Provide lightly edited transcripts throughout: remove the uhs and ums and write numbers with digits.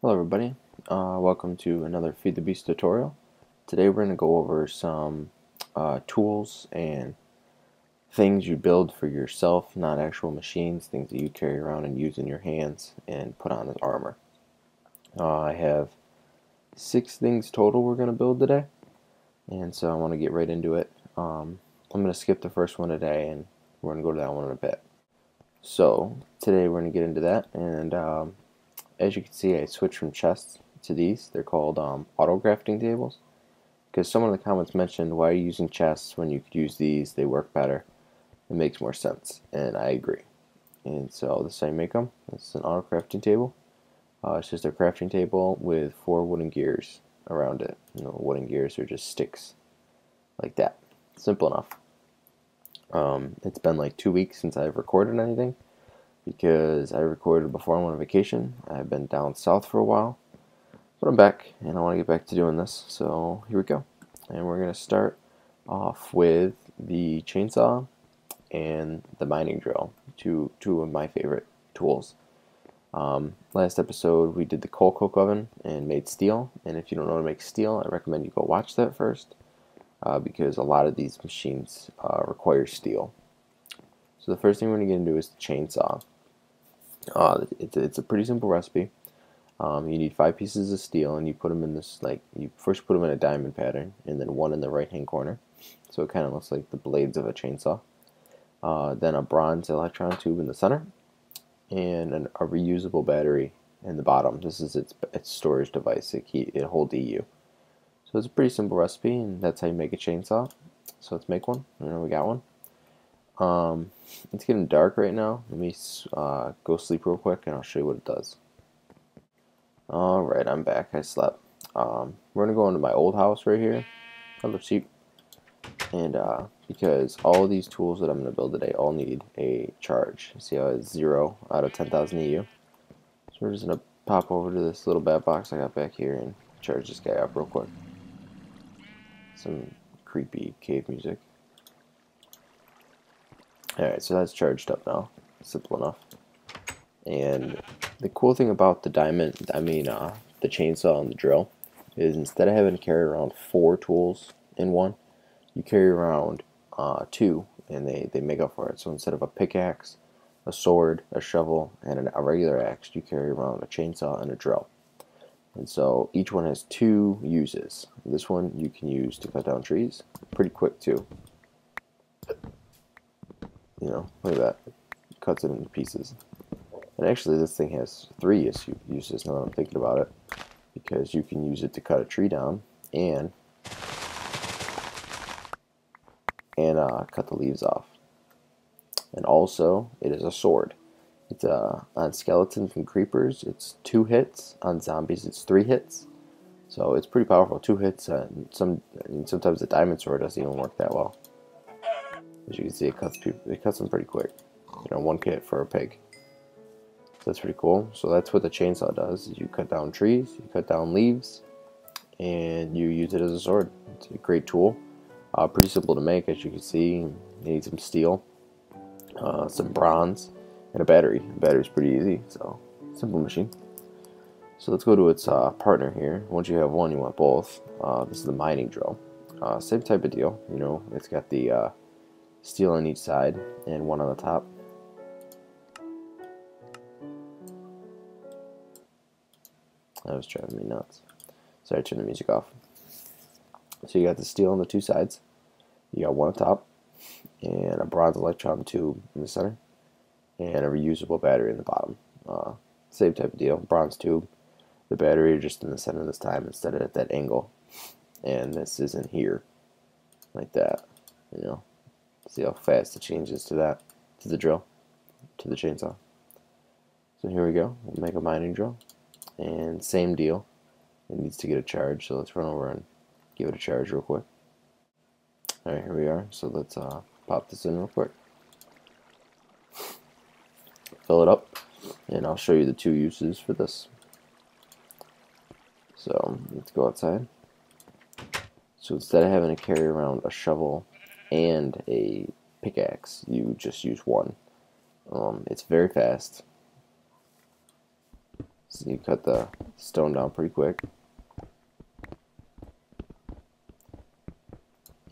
Hello everybody, welcome to another Feed the Beast tutorial. Today we're going to go over some tools and things you build for yourself, not actual machines, things that you carry around and use in your hands and put on as armor. I have 6 things total we're going to build today, and so I want to get right into it. I'm going to skip the first one today and we're going to go to that one in a bit. So today we're going to get into that, and as you can see, I switched from chests to these. They're called auto crafting tables, because someone in the comments mentioned, why are you using chests when you could use these? They work better. It makes more sense, and I agree. And so this is how you make them. This is an auto crafting table. It's just a crafting table with 4 wooden gears around it. Wooden gears are just sticks like that. Simple enough. It's been like 2 weeks since I've recorded anything, because I recorded before I went on vacation. I've been down south for a while, but I'm back and I want to get back to doing this. So here we go, and we're going to start off with the chainsaw and the mining drill, two of my favorite tools. Last episode we did the coal coke oven and made steel, and if you don't know how to make steel, I recommend you go watch that first, because a lot of these machines require steel. So the first thing we're going to get into is the chainsaw. It's a pretty simple recipe. You need 5 pieces of steel, and you put them in this, you first put them in a diamond pattern, and then one in the right hand corner, so it kind of looks like the blades of a chainsaw. Then a bronze electron tube in the center, and a reusable battery in the bottom. This is its storage device. It holds EU. So it's a pretty simple recipe, and that's how you make a chainsaw. So let's make one. We got one. It's getting dark right now. Let me go sleep real quick and I'll show you what it does. Alright, I'm back. I slept. We're going to go into my old house right here. Another sheep. And because all these tools that I'm going to build today all need a charge. See how it's 0 out of 10,000 EU? So we're just going to pop over to this little bat box I got back here and charge this guy up real quick. Some creepy cave music. Alright, so that's charged up now. Simple enough. And the cool thing about the the chainsaw and the drill is, instead of having to carry around 4 tools in one, you carry around 2, and they make up for it. So instead of a pickaxe, a sword, a shovel, and a regular axe, you carry around a chainsaw and a drill. And so each one has 2 uses. This one you can use to cut down trees. Pretty quick too. Look at that. It cuts it into pieces. And actually this thing has 3 uses now that I'm thinking about it, because you can use it to cut a tree down and cut the leaves off. And also it is a sword. It's on skeletons and creepers it's 2 hits. On zombies it's 3 hits. So it's pretty powerful. 2 hits, and sometimes the diamond sword doesn't even work that well. As you can see, it cuts them pretty quick. 1 hit for a pig. So that's pretty cool. So that's what the chainsaw does. Is you cut down trees, you cut down leaves, and you use it as a sword. It's a great tool. Pretty simple to make, as you can see. You need some steel, some bronze, and a battery. The battery's pretty easy, so simple machine. So let's go to its partner here. Once you have one, you want both. This is the mining drill. Same type of deal. It's got the steel on each side and one on the top. That was driving me nuts. Sorry, turn the music off. So you got the steel on the 2 sides. You got one on top, and a bronze electron tube in the center, and a reusable battery in the bottom. Same type of deal. Bronze tube. The battery just in the center this time instead of at that angle. And this is in here, like that. See how fast it changes to the drill, to the chainsaw. So here we go. We'll make a mining drill, and same deal. It needs to get a charge, so let's run over and give it a charge real quick. Alright, here we are. So let's pop this in real quick. Fill it up, and I'll show you the 2 uses for this. So let's go outside. So instead of having to carry around a shovel and a pickaxe, you just use one. It's very fast. So you cut the stone down pretty quick.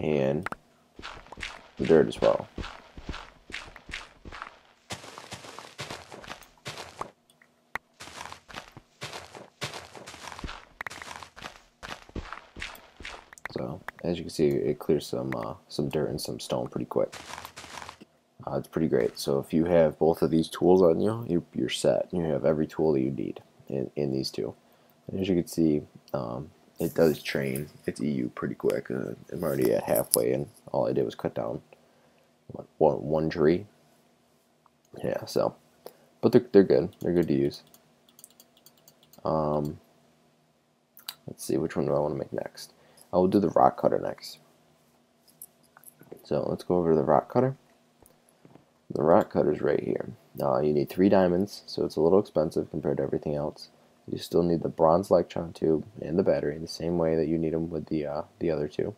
And the dirt as well. So as you can see, it clears some dirt and some stone pretty quick. It's pretty great. So if you have both of these tools on you, you're set. You have every tool that you need in these two. And as you can see, it does train its EU pretty quick. I'm already at halfway, and all I did was cut down one tree. Yeah, so, but they're good. They're good to use. Let's see, which one do I want to make next? I will do the RockCutter next. So let's go over to the RockCutter. The RockCutter is right here. You need 3 diamonds, so it's a little expensive compared to everything else. You still need the bronze electron tube and the battery, the same way that you need them with the other two.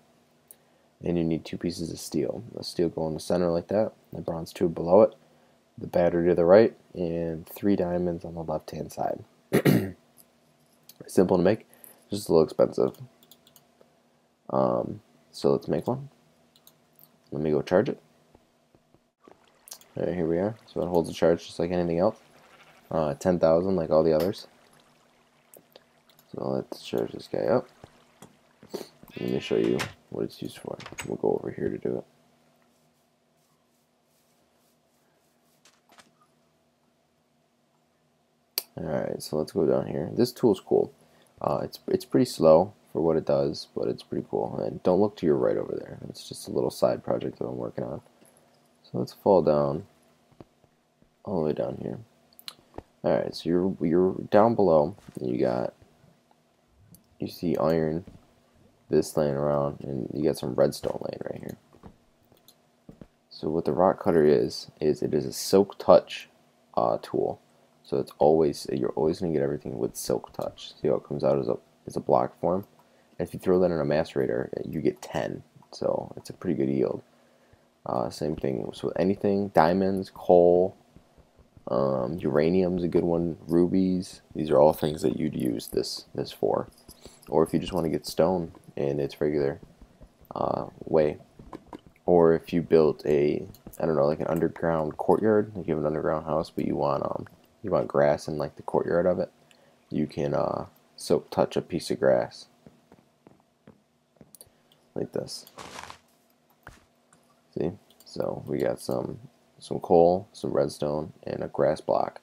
And you need 2 pieces of steel. The steel go in the center like that, the bronze tube below it, the battery to the right, and 3 diamonds on the left-hand side. Simple to make, just a little expensive. So let's make one. Let me go charge it. Alright, here we are. So it holds a charge just like anything else. 10,000 like all the others. So let's charge this guy up. Let me show you what it's used for. We'll go over here to do it. Alright, so let's go down here. This tool's cool. It's pretty slow for what it does, but it's pretty cool. And don't look to your right over there. It's just a little side project that I'm working on. So let's fall down all the way down here. Alright, so you're down below, and you see iron, this laying around, and you got some redstone laying right here. So what the RockCutter is it is a silk touch tool. So it's you're always gonna get everything with silk touch. See how it comes out as a block form. And if you throw that in a macerator, you get 10. So it's a pretty good yield. Same thing with anything, diamonds, coal, uranium's a good one, rubies. These are all things that you'd use this for. Or if you just want to get stone in its regular way. Or if you built I don't know, like an underground courtyard, like you have an underground house, but you want grass in like the courtyard of it, you can silk touch a piece of grass like this. See? So we got some coal, some redstone, and a grass block.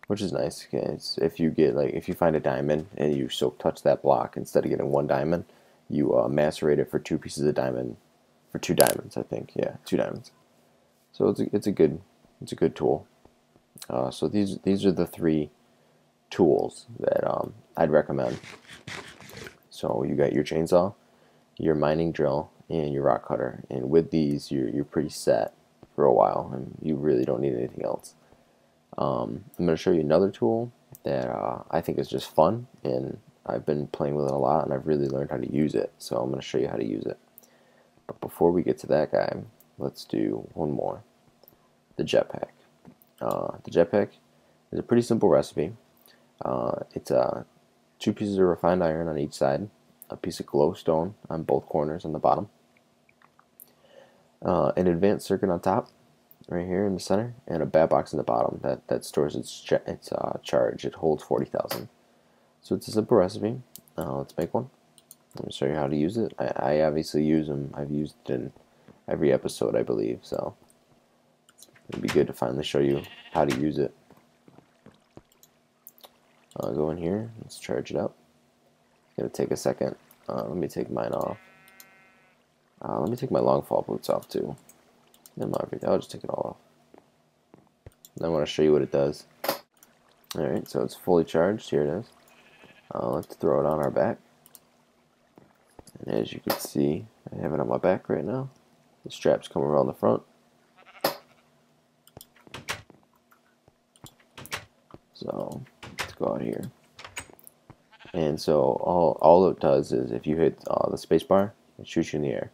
Which is nice. If you find a diamond and you silk touch that block, instead of getting 1 diamond, you macerate it for 2 pieces of diamond, for 2 diamonds, I think. Yeah, 2 diamonds. So it's a good tool. So these are the 3 tools that I'd recommend. So you got your chainsaw, your mining drill, and your RockCutter, and with these you're pretty set for a while, and you really don't need anything else. I'm going to show you another tool that I think is just fun, and I've been playing with it a lot, and I've really learned how to use it. So I'm going to show you how to use it. But before we get to that guy, let's do one more. The Jetpack. The Jetpack is a pretty simple recipe. It's 2 pieces of refined iron on each side, a piece of glowstone on both corners on the bottom, an advanced circuit on top, right here in the center, and a bat box in the bottom that stores its charge. It holds 40,000. So it's a simple recipe. Let's make one. Let me show you how to use it. I obviously use them. I've used it in every episode, I believe. So it'd be good to finally show you how to use it. I'll go in here. Let's charge it up. It's gonna take a second. Let me take mine off. Let me take my long fall boots off too. I'll just take it all off. And I want to show you what it does. Alright, so it's fully charged. Here it is. Let's throw it on our back. And as you can see, I have it on my back right now. The straps come around the front. So let's go out here. And so all it does is if you hit the space bar, it shoots you in the air.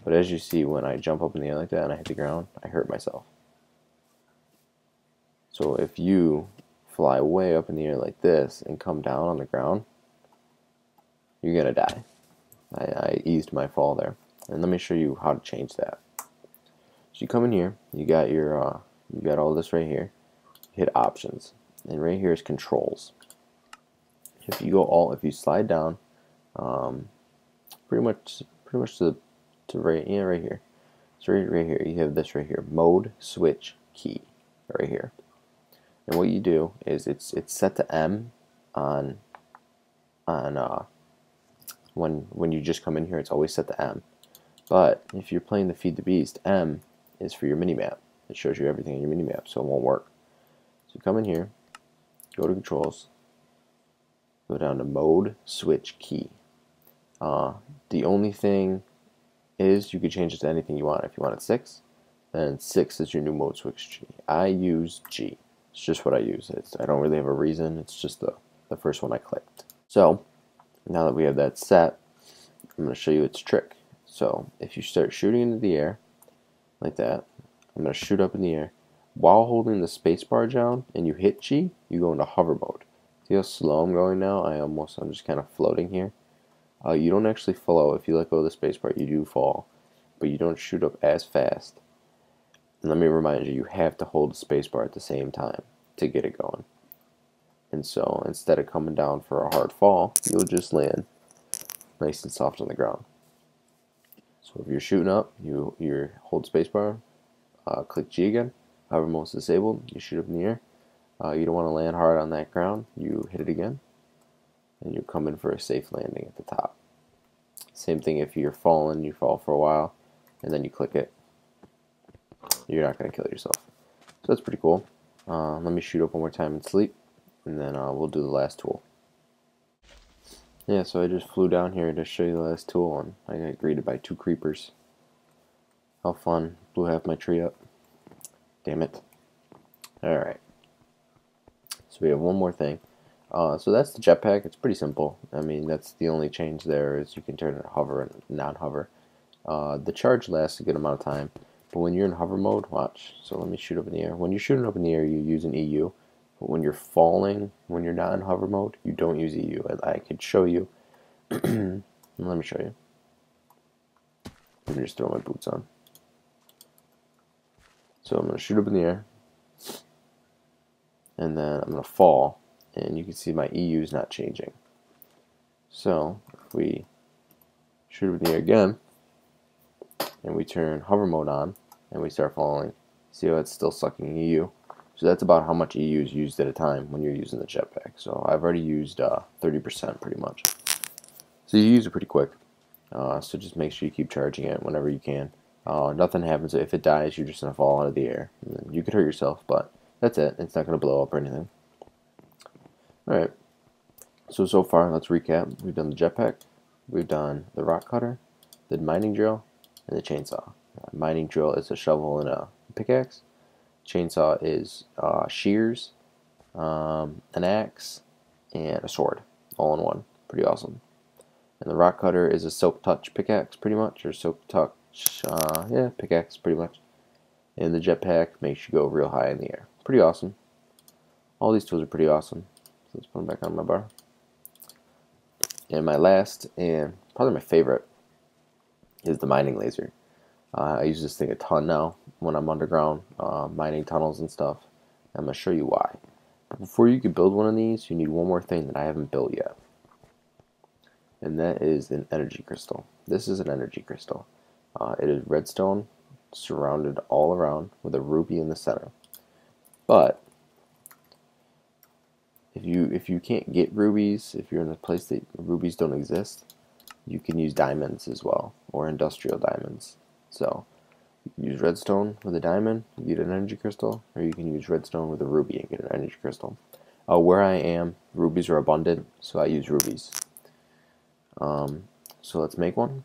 But as you see, when I jump up in the air like that and I hit the ground, I hurt myself. So if you fly way up in the air like this and come down on the ground, you're gonna die. I eased my fall there, and let me show you how to change that. So you come in here, you got your you got all this right here. Hit options, and right here is controls. If you slide down, pretty much to right here. So right here, you have this right here, mode switch key, right here. And what you do is it's set to M on when you just come in here. It's always set to M. But if you're playing the Feed the Beast, M is for your mini map. It shows you everything in your mini map, so it won't work. So you come in here, go to controls, go down to mode switch key. The only thing is you could change it to anything you want. If you want it 6, then 6 is your new mode switch key. I use G. It's just what I use. I don't really have a reason. It's just the first one I clicked. So now that we have that set, I'm going to show you its trick. So if you start shooting into the air like that, I'm going to shoot up in the air. While holding the space bar down and you hit G, you go into hover mode. See how slow I'm going now? I'm just kind of floating here. You don't actually flow. If you let go of the space bar, you do fall, but you don't shoot up as fast. And let me remind you, you have to hold the space bar at the same time to get it going. And so instead of coming down for a hard fall, you'll just land nice and soft on the ground. So if you're shooting up, you hold space bar, click G again. Hover mode is disabled. You shoot up in the air. You don't want to land hard on that ground. You hit it again, and you come in for a safe landing at the top. Same thing if you're falling, you fall for a while, and then you click it. You're not going to kill yourself. So that's pretty cool. Let me shoot up one more time and sleep, and then we'll do the last tool. Yeah, so I just flew down here to show you the last tool, and I got greeted by 2 creepers. How fun. Blew half my tree up. Damn it. Alright. So we have one more thing. So that's the jetpack. It's pretty simple. I mean, that's the only change there is you can turn it hover and non-hover. The charge lasts a good amount of time, but when you're in hover mode, watch. So let me shoot up in the air. When you're shooting up in the air, you use an EU, but when you're falling, when you're not in hover mode, you don't use EU. I could show you. Let me show you. Let me just throw my boots on. So I'm going to shoot up in the air, and then I'm going to fall, and you can see my EU is not changing. So if we shoot up in the air again, and we turn hover mode on, and we start falling, see how it's still sucking EU? So that's about how much EU is used at a time when you're using the jetpack. So I've already used 30% pretty much. So you use it pretty quick. So just make sure you keep charging it whenever you can. Nothing happens. If it dies, you're just going to fall out of the air. You could hurt yourself, but that's it. It's not going to blow up or anything. Alright. So far, let's recap. We've done the jetpack. We've done the rock cutter, the mining drill, and the chainsaw. Mining drill is a shovel and a pickaxe. Chainsaw is shears, an axe, and a sword. All in one. Pretty awesome. And the rock cutter is a silk touch pickaxe, pretty much, or silk touch. Yeah, pickaxe, pretty much. And the jetpack makes you go real high in the air. Pretty awesome. All these tools are pretty awesome. So let's put them back on my bar. And my last, and probably my favorite, is the mining laser. I use this thing a ton now when I'm underground, mining tunnels and stuff. I'm going to show you why. But before you can build one of these, you need one more thing that I haven't built yet. And that is an energy crystal. This is an energy crystal. It is redstone surrounded all around with a ruby in the center. But if you can't get rubies, if you're in a place that rubies don't exist, you can use diamonds as well, or industrial diamonds. So you can use redstone with a diamond, you get an energy crystal, or you can use redstone with a ruby and get an energy crystal. Where I am, rubies are abundant, so I use rubies. So let's make one.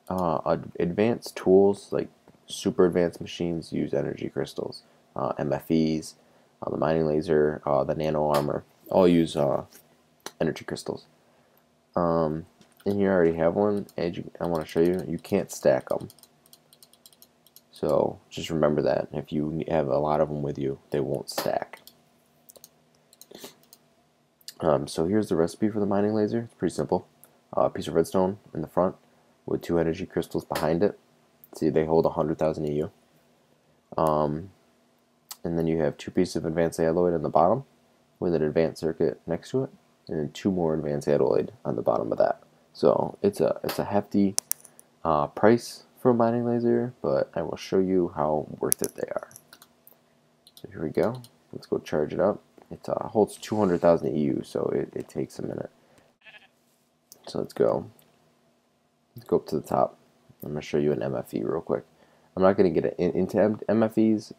Advanced tools, like super advanced machines, use energy crystals. MFEs, the mining laser, the nano armor, all use energy crystals. And here I already have one, and I want to show you, you can't stack them. So just remember that. If you have a lot of them with you, they won't stack. So here's the recipe for the mining laser. It's pretty simple. A piece of redstone in the front with 2 energy crystals behind it. See, they hold 100,000 EU. And then you have 2 pieces of advanced alloy on the bottom with an advanced circuit next to it, and then 2 more advanced alloy on the bottom of that. So it's a hefty price for a mining laser, but I will show you how worth it they are. So here we go. Let's go charge it up. It holds 200,000 EU, so it takes a minute. So let's go. Let's go up to the top. I'm going to show you an MFE real quick. I'm not going to get into MFEs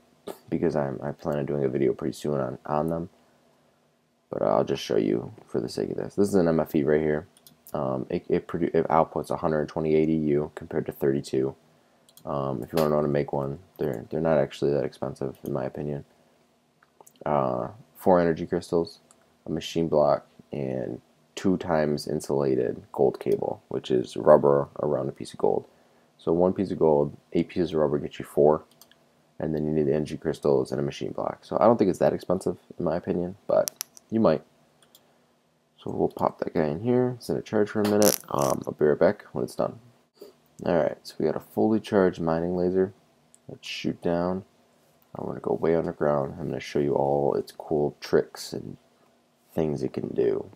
because I plan on doing a video pretty soon on them. But I'll just show you for the sake of this. This is an MFE right here. It outputs 128 EU compared to 32. If you want to know how to make one, they're not actually that expensive in my opinion. 4 energy crystals, a machine block, and 2 times insulated gold cable, which is rubber around a piece of gold. So 1 piece of gold, 8 pieces of rubber gets you 4, and then you need the energy crystals and a machine block. So I don't think it's that expensive in my opinion, but you might. So we'll pop that guy in here, set it charge for a minute. I'll be right back when it's done. Alright, so we got a fully charged mining laser. Let's shoot down. I'm going to go way underground. I'm going to show you all its cool tricks and things it can do.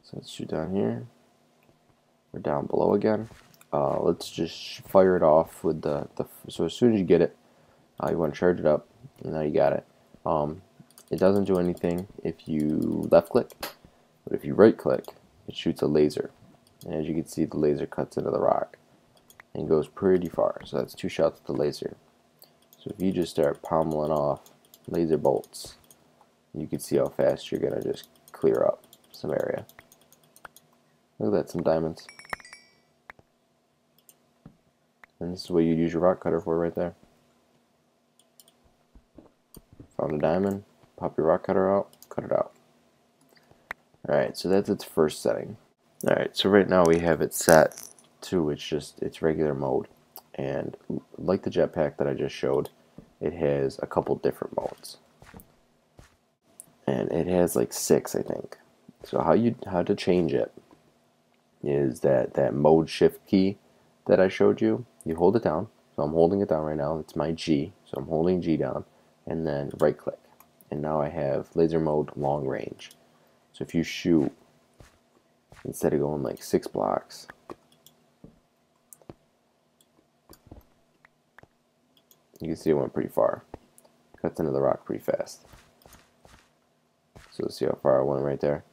So let's shoot down here. We're down below again. Let's just fire it off with so as soon as you get it, you want to charge it up, and now you got it. It doesn't do anything if you left click, but if you right click, it shoots a laser. And as you can see, the laser cuts into the rock and goes pretty far. So that's 2 shots with the laser. So if you just start pommeling off laser bolts, you can see how fast you're gonna just clear up some area. Look at that, some diamonds. And this is what you'd use your rock cutter for right there. Found a diamond, pop your rock cutter out, cut it out. Alright, so that's its first setting. Alright, so right now we have it set to its regular mode, and like the jetpack that I just showed, it has a couple different modes, and it has like 6 I think. So how to change it is that mode shift key that I showed you. You hold it down. So I'm holding it down right now. It's my G, so I'm holding G down, and then right click, and now I have laser mode long range. So if you shoot, instead of going like 6 blocks, you can see it went pretty far. Cuts into the rock pretty fast. So let's see how far I went right there.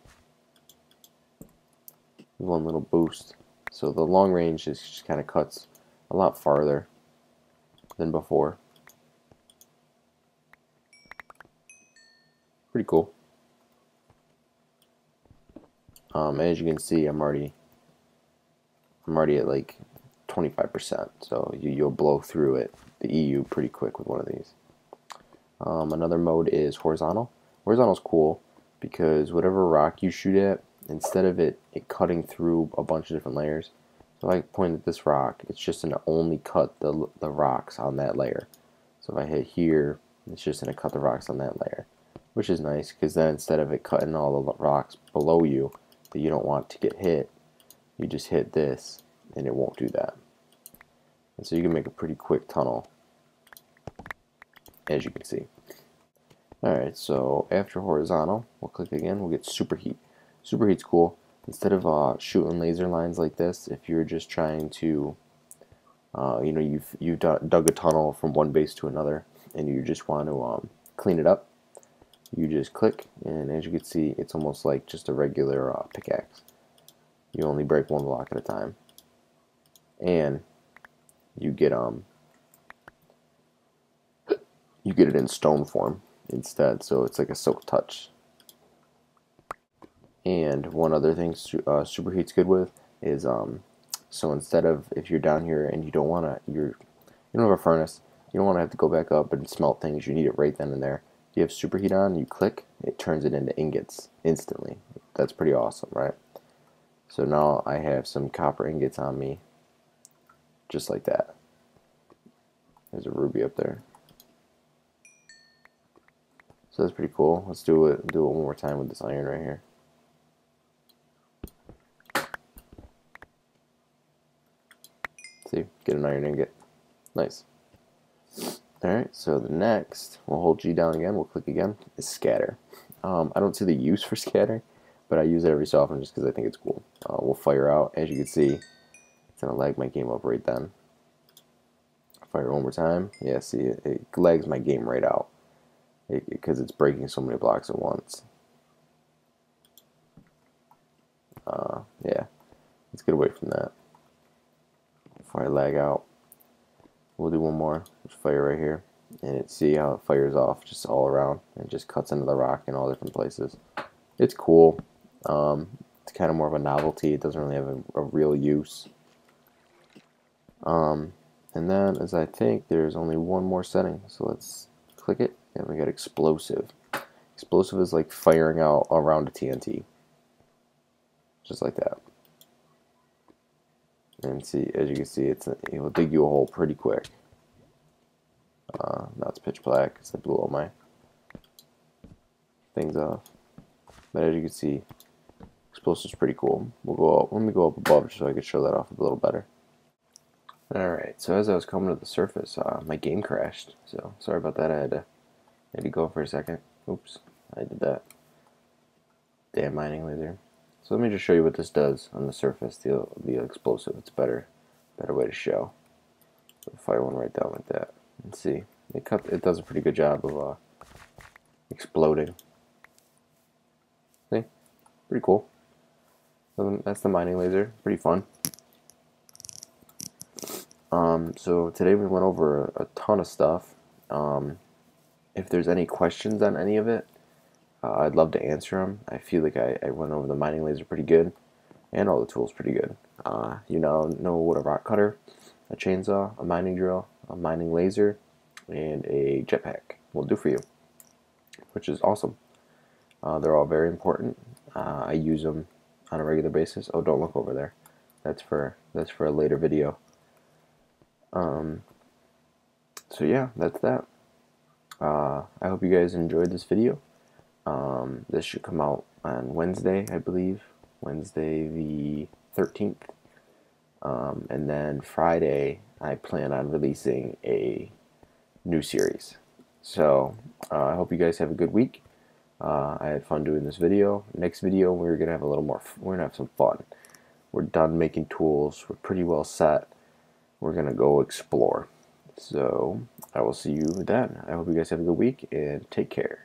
One little boost. So the long range just kind of cuts a lot farther than before. Pretty cool. As you can see, I'm already at like 25%, so you'll blow through it, the EU, pretty quick with one of these. Another mode is horizontal. Horizontal's cool because whatever rock you shoot at, instead of it cutting through a bunch of different layers, so if I point at this rock, it's just going to only cut the rocks on that layer. So if I hit here, it's just going to cut the rocks on that layer, which is nice because then instead of it cutting all the rocks below you that you don't want to get hit, you just hit this and it won't do that. And so you can make a pretty quick tunnel, as you can see. Alright, so after horizontal, we'll click again, we'll get superheat. Superheat's cool. Instead of shooting laser lines like this, if you're just trying to, you've dug a tunnel from one base to another, and you just want to clean it up, you just click, and as you can see, it's almost like just a regular pickaxe. You only break 1 block at a time, and you get it in stone form instead, so it's like a silk touch. And one other thing superheat's good with is so instead of, if you're down here and you don't have a furnace, you don't want to have to go back up and smelt things, you need it right then and there. If you have superheat on, you click, it turns it into ingots instantly. That's pretty awesome, right? So now I have some copper ingots on me, just like that. There's a ruby up there. So that's pretty cool. Let's do it one more time with this iron right here. See, get an iron ingot. Nice. Alright, so the next, we'll hold G down again, we'll click again, is scatter. I don't see the use for scatter, but I use it every so often just because I think it's cool. We'll fire out, as you can see, it's going to lag my game up right then. Fire one more time. Yeah, see, it lags my game right out because it's breaking so many blocks at once. Yeah, let's get away from that. Fire lag out. We'll do one more. Just fire right here, and see how it fires off just all around and just cuts into the rock in all different places. It's cool. It's kind of more of a novelty. It doesn't really have a real use. And then, as I think, there's only one more setting. So let's click it, and we got explosive. Explosive is like firing out around a TNT, just like that. And see, as you can see, it will dig you a hole pretty quick. Now it's pitch black because I blew all my things off. But as you can see, explosive's pretty cool. We'll go up. Let me go up above so I can show that off a little better. Alright, so as I was coming to the surface, my game crashed. So sorry about that. I had to go for a second. Oops, I did that. Damn mining laser. So let me just show you what this does on the surface, the explosive. It's a better way to show. So fire one right down like that. And see, it does a pretty good job of exploding. See, pretty cool. So that's the mining laser. Pretty fun. So today we went over a ton of stuff. If there's any questions on any of it, I'd love to answer them. I feel like I went over the mining laser pretty good, and all the tools pretty good. You now know what a rock cutter, a chainsaw, a mining drill, a mining laser, and a jetpack will do for you, which is awesome. They're all very important. I use them on a regular basis. Oh, don't look over there. That's for a later video. So yeah, that's that. I hope you guys enjoyed this video. This should come out on Wednesday, I believe. Wednesday the 13th. And then Friday, I plan on releasing a new series. So, I hope you guys have a good week. I had fun doing this video. Next video, we're gonna have we're gonna have some fun. We're done making tools. We're pretty well set. We're gonna go explore. So, I will see you then. I hope you guys have a good week, and take care.